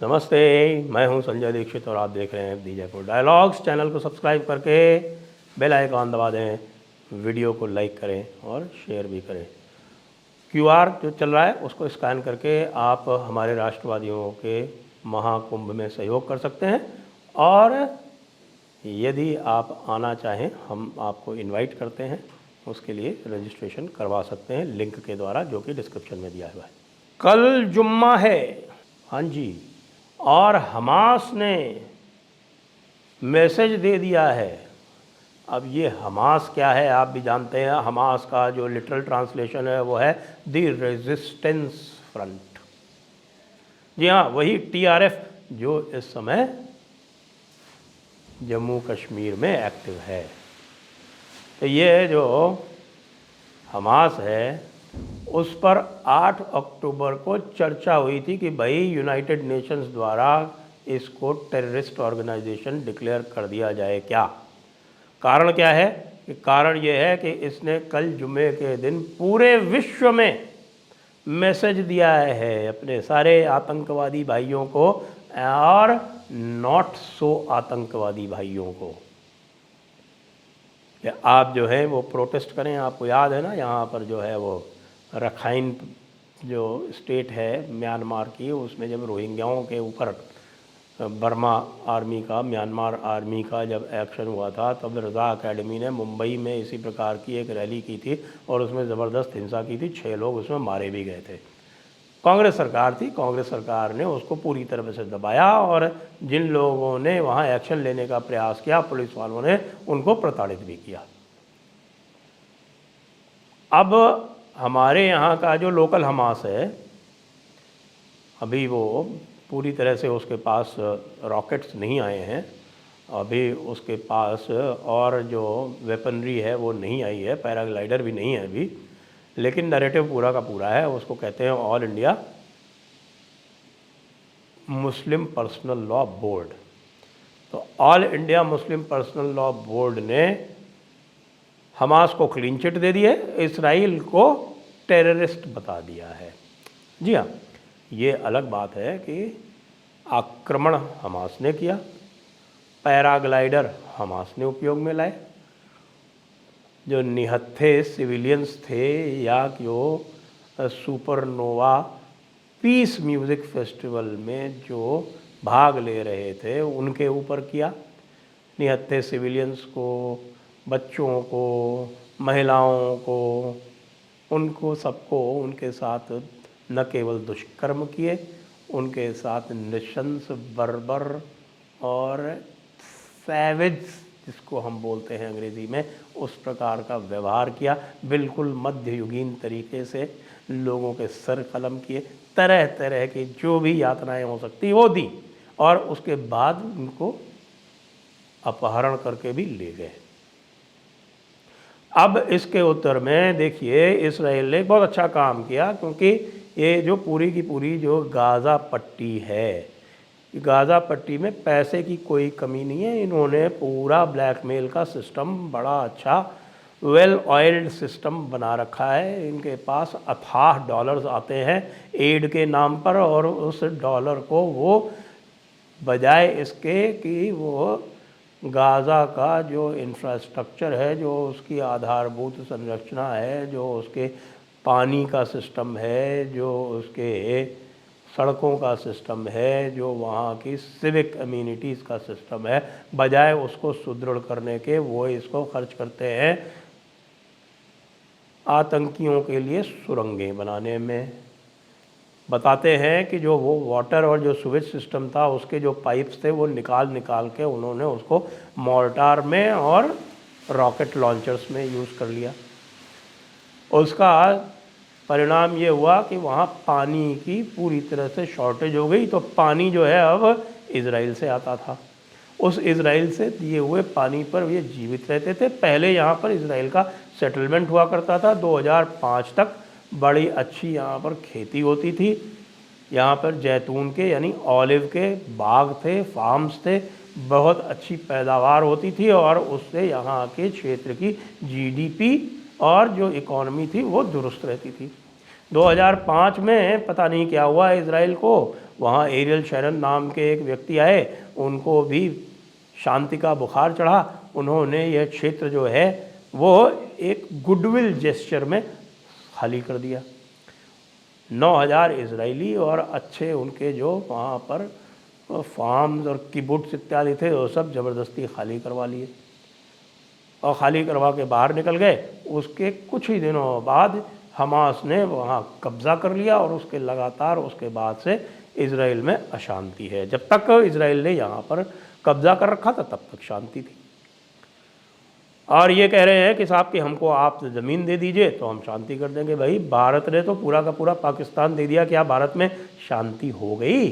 नमस्ते, मैं हूं संजय दीक्षित और आप देख रहे हैं दी जयपुर डायलॉग्स। चैनल को सब्सक्राइब करके बेल आइकॉन दबा दें, वीडियो को लाइक करें और शेयर भी करें। क्यूआर जो चल रहा है उसको स्कैन करके आप हमारे राष्ट्रवादियों के महाकुंभ में सहयोग कर सकते हैं और यदि आप आना चाहें हम आपको इनवाइट करते हैं, उसके लिए रजिस्ट्रेशन करवा सकते हैं लिंक के द्वारा जो कि डिस्क्रिप्शन में दिया हुआ है। कल जुम्मा है, हाँ जी, और हमास ने मैसेज दे दिया है। अब ये हमास क्या है आप भी जानते हैं। हमास का जो लिटरल ट्रांसलेशन है वो है द रेजिस्टेंस फ्रंट। जी हाँ, वही टीआरएफ जो इस समय जम्मू कश्मीर में एक्टिव है। तो ये जो हमास है उस पर 8 अक्टूबर को चर्चा हुई थी कि भाई यूनाइटेड नेशंस द्वारा इसको टेररिस्ट ऑर्गेनाइजेशन डिक्लेयर कर दिया जाए क्या। कारण क्या है कि कारण ये है कि इसने कल जुमे के दिन पूरे विश्व में मैसेज दिया है अपने सारे आतंकवादी भाइयों को और नॉट सो आतंकवादी भाइयों को कि आप जो है वो प्रोटेस्ट करें। आपको याद है ना, यहाँ पर जो है वो रखाइन जो स्टेट है म्यांमार की, उसमें जब रोहिंग्याओं के ऊपर बर्मा आर्मी का, म्यांमार आर्मी का जब एक्शन हुआ था तब रज़ा एकेडमी ने मुंबई में इसी प्रकार की एक रैली की थी और उसमें ज़बरदस्त हिंसा की थी। 6 लोग उसमें मारे भी गए थे। कांग्रेस सरकार थी, कांग्रेस सरकार ने उसको पूरी तरह से दबाया और जिन लोगों ने वहाँ एक्शन लेने का प्रयास किया पुलिस वालों ने उनको प्रताड़ित भी किया। अब हमारे यहाँ का जो लोकल हमास है अभी वो पूरी तरह से उसके पास रॉकेट्स नहीं आए हैं, अभी उसके पास और जो वेपनरी है वो नहीं आई है, पैराग्लाइडर भी नहीं है अभी, लेकिन नैरेटिव पूरा का पूरा है। उसको कहते हैं all India Muslim personal law board. तो all India Muslim personal law board ने हमास को क्लीन चिट दे दी है, इसराइल को टेररिस्ट बता दिया है। जी हाँ, ये अलग बात है कि आक्रमण हमास ने किया, पैराग्लाइडर हमास ने उपयोग में लाए, जो निहत्थे सिविलियंस थे या जो सुपरनोवा पीस म्यूज़िक फेस्टिवल में जो भाग ले रहे थे उनके ऊपर किया। निहत्थे सिविलियंस को, बच्चों को, महिलाओं को, उनको सबको उनके साथ न केवल दुष्कर्म किए, उनके साथ नृशंस, बर्बर और सैवेज जिसको हम बोलते हैं अंग्रेज़ी में, उस प्रकार का व्यवहार किया। बिल्कुल मध्ययुगीन तरीके से लोगों के सर कलम किए, तरह तरह की जो भी यातनाएं हो सकती वो दी और उसके बाद उनको अपहरण करके भी ले गए। अब इसके उत्तर में देखिए इसराइल ने बहुत अच्छा काम किया, क्योंकि ये जो पूरी की पूरी जो गाज़ा पट्टी है, गाज़ा पट्टी में पैसे की कोई कमी नहीं है। इन्होंने पूरा ब्लैकमेल का सिस्टम बड़ा अच्छा वेल ऑयल्ड सिस्टम बना रखा है। इनके पास अथाह डॉलर्स आते हैं एड के नाम पर और उस डॉलर को वो बजाय इसके कि वो गाज़ा का जो इंफ्रास्ट्रक्चर है, जो उसकी आधारभूत संरचना है, जो उसके पानी का सिस्टम है, जो उसके सड़कों का सिस्टम है, जो वहाँ की सिविक अम्यूनिटीज़ का सिस्टम है, बजाय उसको सुदृढ़ करने के वो इसको खर्च करते हैं आतंकियों के लिए सुरंगें बनाने में। बताते हैं कि जो वो वाटर और जो सुवेज सिस्टम था उसके जो पाइप्स थे वो निकाल के उन्होंने उसको मॉर्टार में और रॉकेट लॉन्चर्स में यूज़ कर लिया। उसका परिणाम ये हुआ कि वहाँ पानी की पूरी तरह से शॉर्टेज हो गई। तो पानी जो है अब इजराइल से आता था, उस इजराइल से दिए हुए पानी पर ये जीवित रहते थे। पहले यहाँ पर इजराइल का सेटलमेंट हुआ करता था। 2005 तक बड़ी अच्छी यहाँ पर खेती होती थी। यहाँ पर जैतून के यानी ऑलिव के बाग थे, फार्म्स थे, बहुत अच्छी पैदावार होती थी और उससे यहाँ के क्षेत्र की जीडीपी और जो इकॉनमी थी वो दुरुस्त रहती थी। 2005 में पता नहीं क्या हुआ इजराइल को, वहाँ एरियल शैरन नाम के एक व्यक्ति आए, उनको भी शांति का बुखार चढ़ा, उन्होंने यह क्षेत्र जो है वो एक गुडविल जेस्चर में खाली कर दिया। 9,000 इजरायली और अच्छे उनके जो वहाँ पर फार्म्स और किबुट्स इत्यादि थे वो सब ज़बरदस्ती खाली करवा लिए और खाली करवा के बाहर निकल गए। उसके कुछ ही दिनों बाद हमास ने वहाँ कब्ज़ा कर लिया और उसके लगातार उसके बाद से इजराइल में अशांति है। जब तक इजराइल ने यहाँ पर कब्ज़ा कर रखा था तब तक शांति थी। और ये कह रहे हैं कि साहब कि हमको आप ज़मीन दे दीजिए तो हम शांति कर देंगे। भाई भारत ने तो पूरा का पूरा पाकिस्तान दे दिया, क्या भारत में शांति हो गई?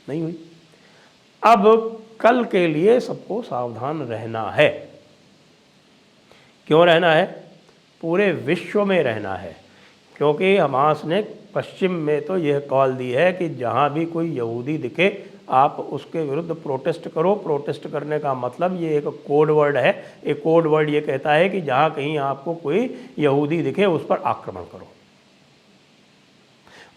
नहीं हुई। अब कल के लिए सबको सावधान रहना है। क्यों रहना है? पूरे विश्व में रहना है, क्योंकि हमास ने पश्चिम में तो यह कॉल दी है कि जहाँ भी कोई यहूदी दिखे आप उसके विरुद्ध प्रोटेस्ट करो। प्रोटेस्ट करने का मतलब ये एक कोड वर्ड है। एक कोड वर्ड ये कहता है कि जहाँ कहीं आपको कोई यहूदी दिखे उस पर आक्रमण करो।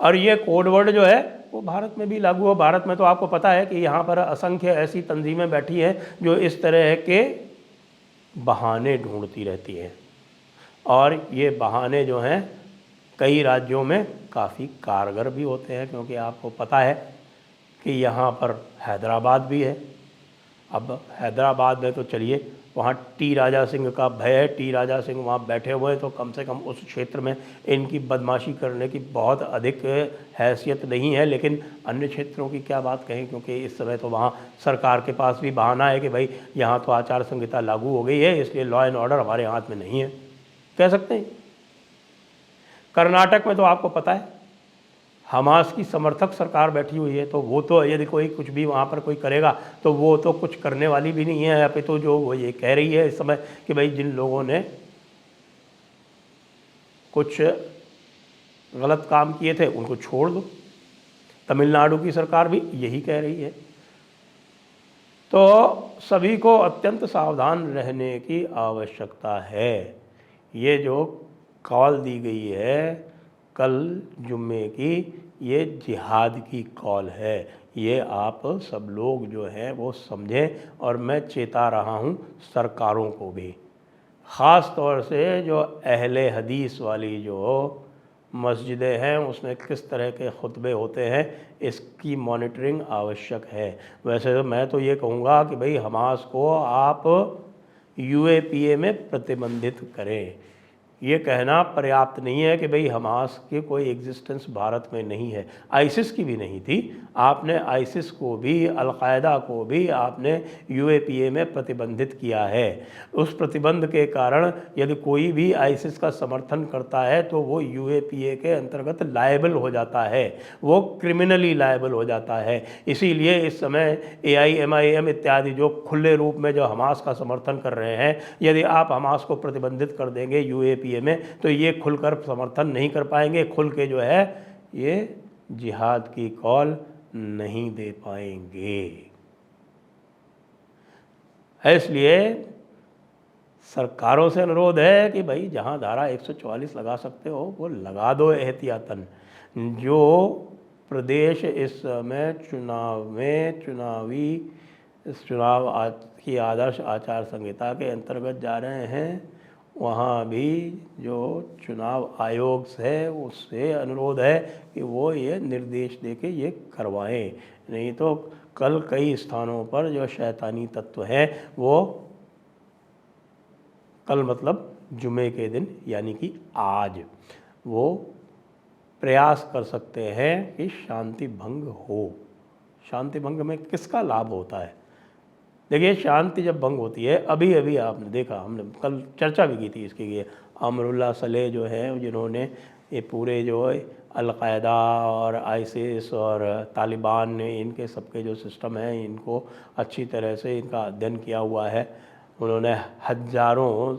और ये कोड वर्ड जो है वो भारत में भी लागू हो। भारत में तो आपको पता है कि यहाँ पर असंख्य ऐसी तंजीमें बैठी हैं जो इस तरह के बहाने ढूंढती रहती हैं, और ये बहाने जो हैं कई राज्यों में काफ़ी कारगर भी होते हैं, क्योंकि आपको पता है कि यहाँ पर हैदराबाद भी है। अब हैदराबाद में तो चलिए वहाँ टी राजा सिंह का भय है, टी राजा सिंह वहाँ बैठे हुए हैं, तो कम से कम उस क्षेत्र में इनकी बदमाशी करने की बहुत अधिक हैसियत नहीं है। लेकिन अन्य क्षेत्रों की क्या बात कहें, क्योंकि इस समय तो वहाँ सरकार के पास भी बहाना है कि भाई यहाँ तो आचार संहिता लागू हो गई है, इसलिए लॉ एंड ऑर्डर हमारे हाथ में नहीं है, कह सकते हैं। कर्नाटक में तो आपको पता है हमास की समर्थक सरकार बैठी हुई है, तो वो तो यदि कोई कुछ भी वहाँ पर कोई करेगा तो वो तो कुछ करने वाली भी नहीं है। अभी तो जो वो ये कह रही है इस समय कि भाई जिन लोगों ने कुछ गलत काम किए थे उनको छोड़ दो। तमिलनाडु की सरकार भी यही कह रही है। तो सभी को अत्यंत सावधान रहने की आवश्यकता है। ये जो कॉल दी गई है कल जुम्मे की, ये जिहाद की कॉल है। ये आप सब लोग जो हैं वो समझें, और मैं चेता रहा हूँ सरकारों को भी, ख़ास तौर से जो अहले हदीस वाली जो मस्जिदें हैं उसमें किस तरह के खुतबे होते हैं, इसकी मॉनिटरिंग आवश्यक है। वैसे तो मैं तो ये कहूँगा कि भाई हमास को आप UAPA में प्रतिबंधित करें। ये कहना पर्याप्त नहीं है कि भाई हमास की कोई एग्जिस्टेंस भारत में नहीं है। आईसिस की भी नहीं थी। आपने आईसिस को भी, अलकायदा को भी आपने UAPA में प्रतिबंधित किया है। उस प्रतिबंध के कारण यदि कोई भी आईसिस का समर्थन करता है तो वो UAPA के अंतर्गत लायबल हो जाता है, वो क्रिमिनली लायबल हो जाता है। इसीलिए इस समय AIMIM इत्यादि जो खुले रूप में जो हमास का समर्थन कर रहे हैं, यदि आप हमास को प्रतिबंधित कर देंगे UAPA में तो ये खुलकर समर्थन नहीं कर पाएंगे, खुल के जो है ये जिहाद की कॉल नहीं दे पाएंगे। इसलिए सरकारों से अनुरोध है कि भाई जहां धारा 144 लगा सकते हो वो लगा दो एहतियातन। जो प्रदेश इस समय चुनाव की आदर्श आचार संहिता के अंतर्गत जा रहे हैं, वहाँ भी जो चुनाव आयोग है उससे अनुरोध है कि वो ये निर्देश दे के ये करवाएं। नहीं तो कल कई स्थानों पर जो शैतानी तत्व हैं वो कल मतलब जुमे के दिन यानी कि आज वो प्रयास कर सकते हैं कि शांति भंग हो। शांति भंग में किसका लाभ होता है? देखिए, शांति जब भंग होती है, अभी अभी आपने देखा, हमने कल चर्चा भी की थी इसके लिए, अमरुल्लाह सलेह जो है जिन्होंने ये पूरे जो अलकायदा और आईसिस और तालिबान ने इनके सबके जो सिस्टम है इनको अच्छी तरह से इनका अध्ययन किया हुआ है। उन्होंने हज़ारों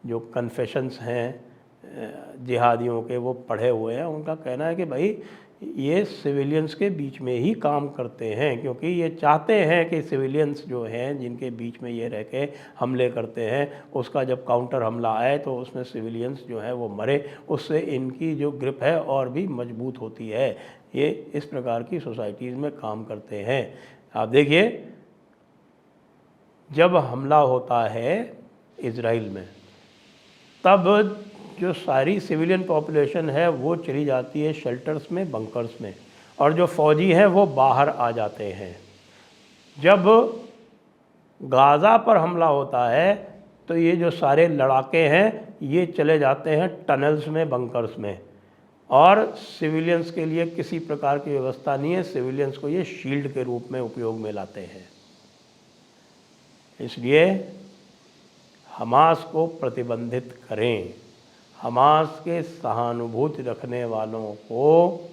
जो कन्फेशंस हैं जिहादियों के वो पढ़े हुए हैं। उनका कहना है कि भाई ये सिविलियंस के बीच में ही काम करते हैं, क्योंकि ये चाहते हैं कि सिविलियंस जो हैं जिनके बीच में ये रह के हमले करते हैं, उसका जब काउंटर हमला आए तो उसमें सिविलियंस जो है वो मरे, उससे इनकी जो ग्रिप है और भी मजबूत होती है। ये इस प्रकार की सोसाइटीज़ में काम करते हैं। आप देखिए, जब हमला होता है इजराइल में, तब जो सारी सिविलियन पॉपुलेशन है वो चली जाती है शेल्टर्स में, बंकर्स में, और जो फौजी हैं वो बाहर आ जाते हैं। जब गाज़ा पर हमला होता है तो ये जो सारे लड़ाके हैं ये चले जाते हैं टनल्स में, बंकर्स में, और सिविलियंस के लिए किसी प्रकार की व्यवस्था नहीं है। सिविलियंस को ये शील्ड के रूप में उपयोग में लाते हैं। इसलिए हमास को प्रतिबंधित करें, हमास के सहानुभूति रखने वालों को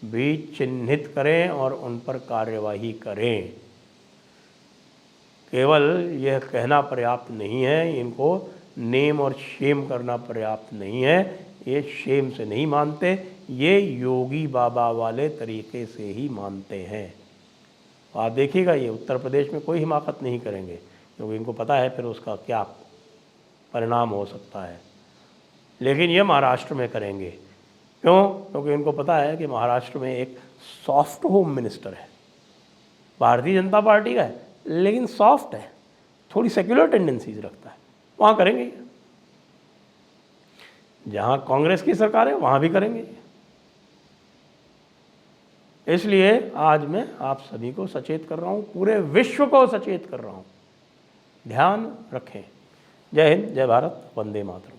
भी चिन्हित करें और उन पर कार्यवाही करें। केवल यह कहना पर्याप्त नहीं है, इनको नेम और शेम करना पर्याप्त नहीं है। ये शेम से नहीं मानते, ये योगी बाबा वाले तरीके से ही मानते हैं। आप देखिएगा, ये उत्तर प्रदेश में कोई हिमाकत नहीं करेंगे, क्योंकि इनको पता है फिर उसका क्या परिणाम हो सकता है। लेकिन ये महाराष्ट्र में करेंगे। क्यों? क्योंकि इनको पता है कि महाराष्ट्र में एक सॉफ्ट होम मिनिस्टर है, भारतीय जनता पार्टी का है, लेकिन सॉफ्ट है, थोड़ी सेक्युलर टेंडेंसीज रखता है, वहाँ करेंगे। जहाँ कांग्रेस की सरकार है वहाँ भी करेंगे। इसलिए आज मैं आप सभी को सचेत कर रहा हूँ, पूरे विश्व को सचेत कर रहा हूँ। ध्यान रखें। जय हिंद, जय भारत, वंदे मातरम।